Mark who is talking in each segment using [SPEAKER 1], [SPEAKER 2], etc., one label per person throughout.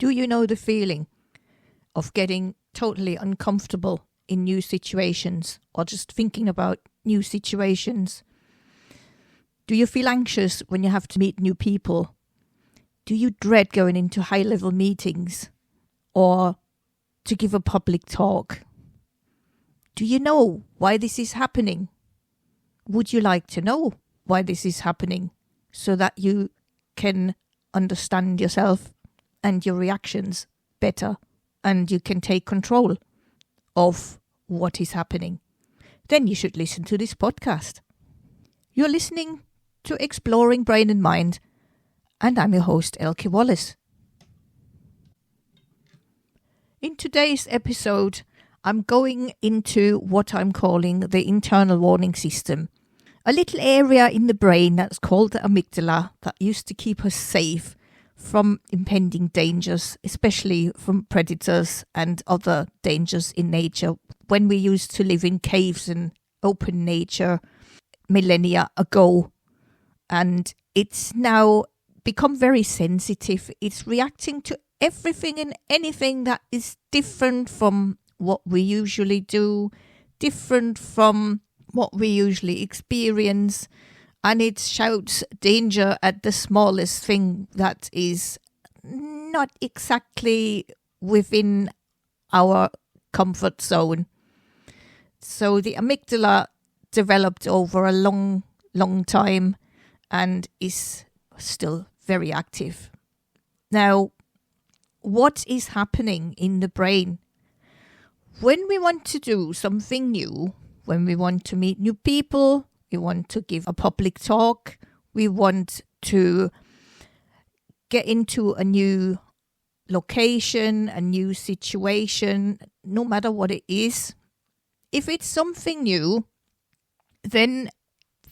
[SPEAKER 1] Do you know the feeling of getting totally uncomfortable in new situations or just thinking about new situations? Do you feel anxious when you have to meet new people? Do you dread going into high-level meetings or to give a public talk? Do you know why this is happening? Would you like to know why this is happening so that you can understand yourself and your reactions better and you can take control of what is happening? Then you should listen to this podcast. You're listening to Exploring Brain and Mind, and I'm your host, Elke Wallace. In today's episode, I'm going into what I'm calling the internal warning system, a little area in the brain that's called the amygdala that used to keep us safe from impending dangers, especially from predators and other dangers in nature when we used to live in caves and open nature millennia ago. And it's now become very sensitive. It's reacting to everything and anything that is different from what we usually do, different from what we usually experience. And it shouts danger at the smallest thing that is not exactly within our comfort zone. So the amygdala developed over a long time and is still very active. Now, what is happening in the brain? When we want to do something new, when we want to meet new people, we want to give a public talk, we want to get into a new location, a new situation, no matter what it is. If it's something new, then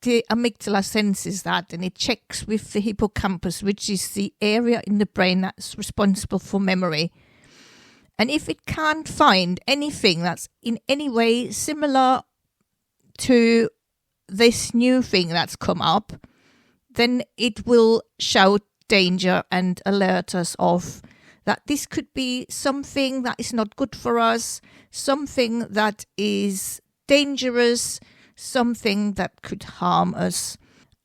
[SPEAKER 1] the amygdala senses that and it checks with the hippocampus, which is the area in the brain that's responsible for memory. And if it can't find anything that's in any way similar to this new thing that's come up, then it will shout danger and alert us of that this could be something that is not good for us, something that is dangerous, something that could harm us.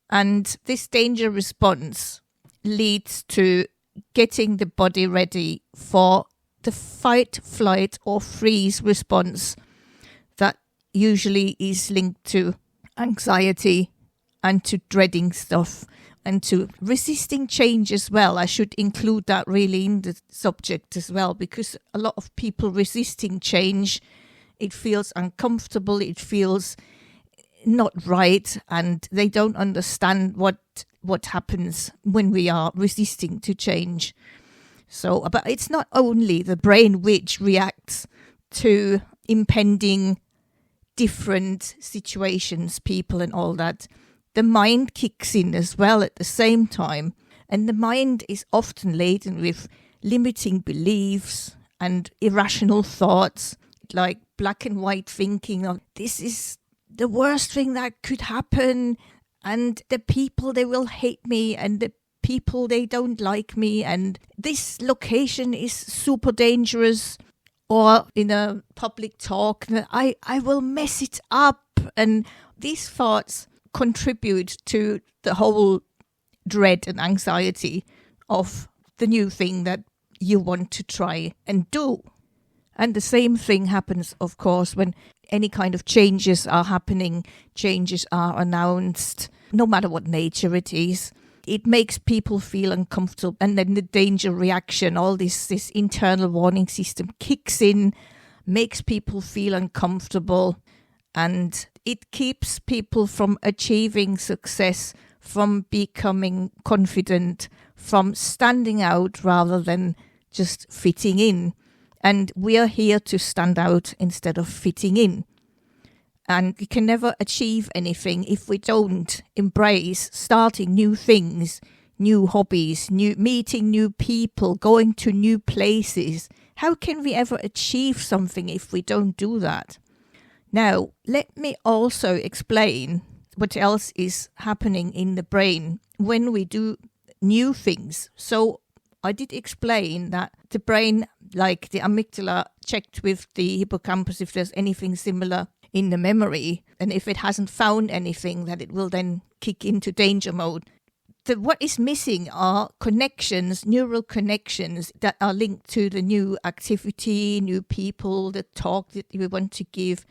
[SPEAKER 1] And this danger response leads to getting the body ready for the fight, flight, or freeze response that usually is linked to anxiety and to dreading stuff and to resisting change as well. I should include that really in the subject as well, because a lot of people resisting change, it feels uncomfortable, it feels not right, and they don't understand what happens when we are resisting to change. So, but it's not only the brain which reacts to impending different situations, people and all that. The mind kicks in as well at the same time. And the mind is often laden with limiting beliefs and irrational thoughts, like black and white thinking of this is the worst thing that could happen, and the people, they will hate me, and the people, they don't like me, and this location is super dangerous, or in a public talk, I will mess it up. And these thoughts contribute to the whole dread and anxiety of the new thing that you want to try and do. And the same thing happens, of course, when any kind of changes are happening, changes are announced, no matter what nature it is. It makes people feel uncomfortable, and then the danger reaction, all this internal warning system kicks in, makes people feel uncomfortable, and it keeps people from achieving success, from becoming confident, from standing out rather than just fitting in. And we are here to stand out instead of fitting in. And we can never achieve anything if we don't embrace starting new things, new hobbies, meeting new people, going to new places. How can we ever achieve something if we don't do that? Now, let me also explain what else is happening in the brain when we do new things. So I did explain that the brain, like the amygdala, checked with the hippocampus if there's anything similar in the memory, and if it hasn't found anything, that it will then kick into danger mode. What is missing are connections, neural connections that are linked to the new activity, new people, the talk that we want to give.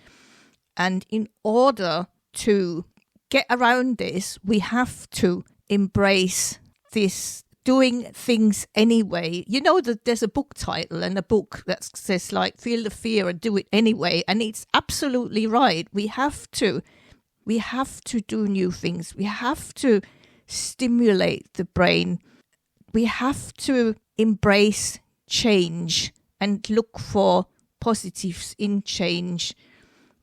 [SPEAKER 1] And in order to get around this, we have to embrace this doing things anyway. You know that there's a book title and a book that says like, feel the fear and do it anyway. And it's absolutely right. We have to do new things. We have to stimulate the brain. We have to embrace change and look for positives in change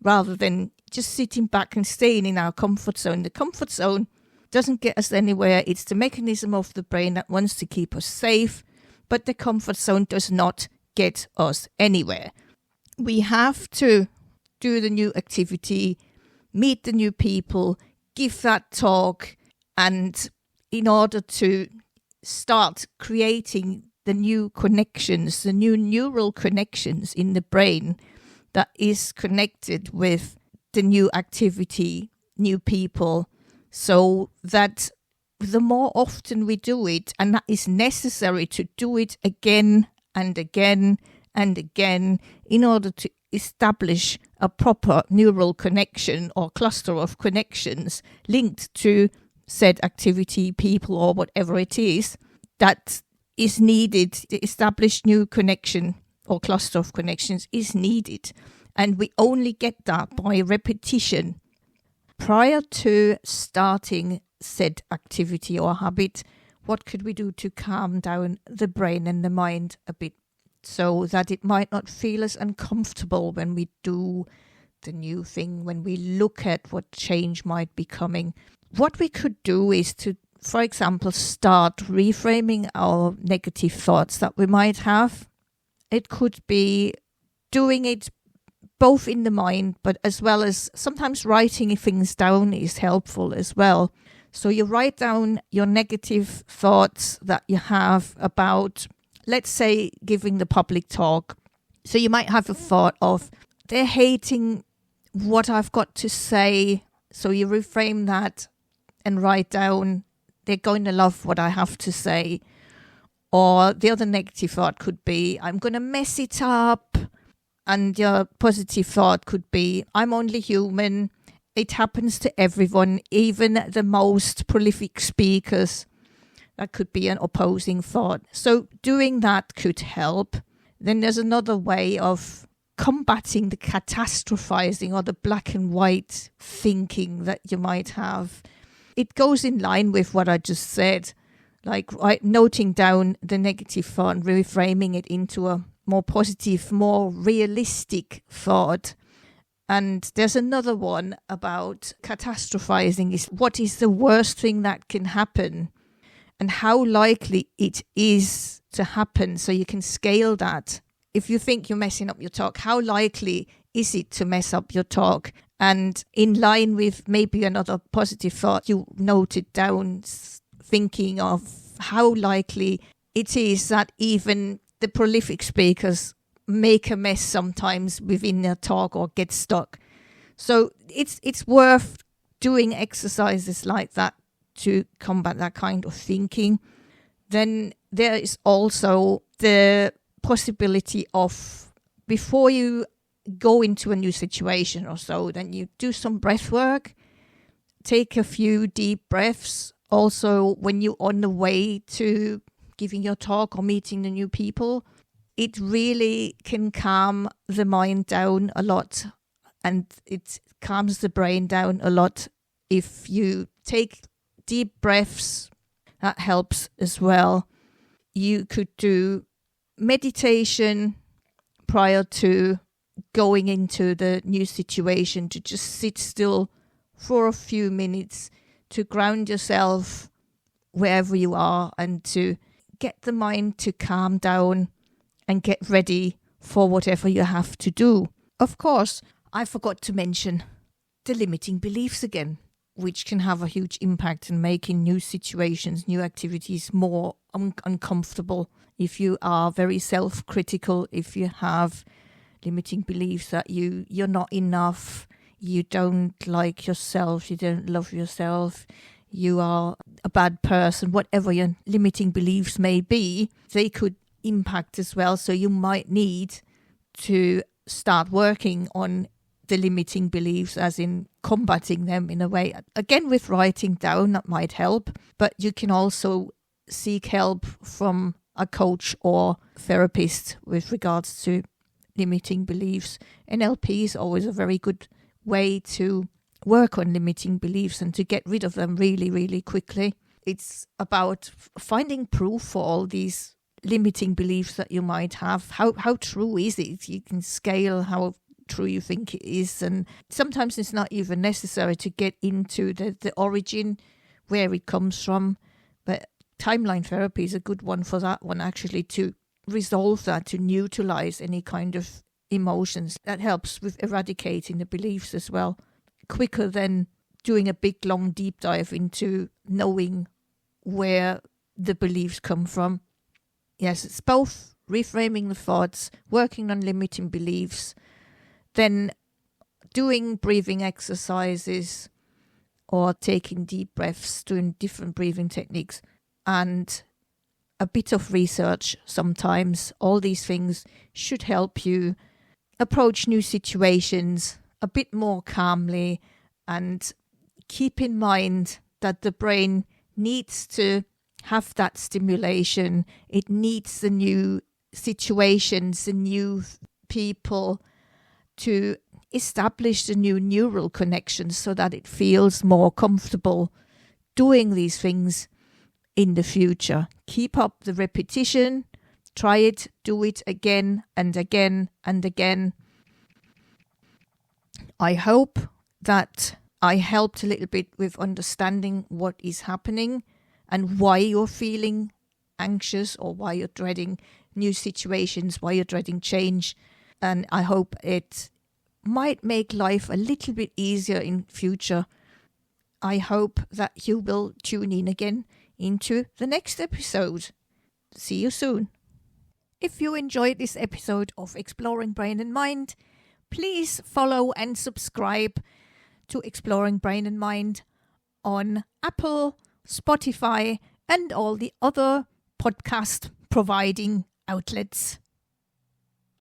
[SPEAKER 1] rather than just sitting back and staying in our comfort zone. The comfort zone doesn't get us anywhere. It's the mechanism of the brain that wants to keep us safe, but the comfort zone does not get us anywhere. We have to do the new activity, meet the new people, give that talk, and in order to start creating the new connections, the new neural connections in the brain that is connected with the new activity, new people, so that the more often we do it, and that is necessary to do it again and again and again in order to establish a proper neural connection or cluster of connections linked to said activity, people, or whatever it is that is needed. The established new connection or cluster of connections is needed. And we only get that by repetition. Prior to starting said activity or habit, what could we do to calm down the brain and the mind a bit so that it might not feel as uncomfortable when we do the new thing, when we look at what change might be coming? What we could do is to, for example, start reframing our negative thoughts that we might have. It could be doing it both in the mind, but as well as sometimes writing things down is helpful as well. So you write down your negative thoughts that you have about, let's say, giving the public talk. So you might have a thought of, they're hating what I've got to say. So you reframe that and write down, they're going to love what I have to say. Or the other negative thought could be, I'm going to mess it up. And your positive thought could be, I'm only human. It happens to everyone, even the most prolific speakers. That could be an opposing thought. So doing that could help. Then there's another way of combating the catastrophizing or the black and white thinking that you might have. It goes in line with what I just said, like noting down the negative thought and reframing it into a more positive, more realistic thought. And there's another one about catastrophizing, is what is the worst thing that can happen and how likely it is to happen, so you can scale that. If you think you're messing up your talk, how likely is it to mess up your talk? And in line with maybe another positive thought, you noted down thinking of how likely it is that even the prolific speakers make a mess sometimes within their talk or get stuck. So it's worth doing exercises like that to combat that kind of thinking. Then there is also the possibility of, before you go into a new situation or so, then you do some breath work, take a few deep breaths. Also, when you're on the way to giving your talk or meeting the new people, it really can calm the mind down a lot, and it calms the brain down a lot if you take deep breaths. That helps as well. You could do meditation prior to going into the new situation, to just sit still for a few minutes, to ground yourself wherever you are and to get the mind to calm down and get ready for whatever you have to do. Of course, I forgot to mention the limiting beliefs again. which can have a huge impact in making new situations, new activities more uncomfortable. If you are very self-critical, if you have limiting beliefs that you're not enough, you don't like yourself, you don't love yourself, you are a bad person, whatever your limiting beliefs may be, they could impact as well. So you might need to start working on the limiting beliefs, as in combating them in a way. Again, with writing down, that might help, but you can also seek help from a coach or therapist with regards to limiting beliefs. NLP is always a very good way to work on limiting beliefs and to get rid of them really, really quickly. It's about finding proof for all these limiting beliefs that you might have. How true is it? You can scale how true you think it is, and sometimes it's not even necessary to get into the origin, where it comes from, but timeline therapy is a good one for that one, actually, to resolve that, to neutralize any kind of emotions. That helps with eradicating the beliefs as well, quicker than doing a big long deep dive into knowing where the beliefs come from. Yes, it's both reframing the thoughts, working on limiting beliefs, then doing breathing exercises or taking deep breaths, doing different breathing techniques, and a bit of research sometimes. All these things should help you approach new situations a bit more calmly, and keep in mind that the brain needs to have that stimulation. It needs the new situations, the new people, to establish the new neural connections so that it feels more comfortable doing these things in the future. Keep up the repetition. Try it, do it again and again and again. I hope that I helped a little bit with understanding what is happening and why you're feeling anxious, or why you're dreading new situations, why you're dreading change. And I hope it might make life a little bit easier in future. I hope that you will tune in again into the next episode. See you soon. If you enjoyed this episode of Exploring Brain and Mind, please follow and subscribe to Exploring Brain and Mind on Apple, Spotify, and all the other podcast providing outlets.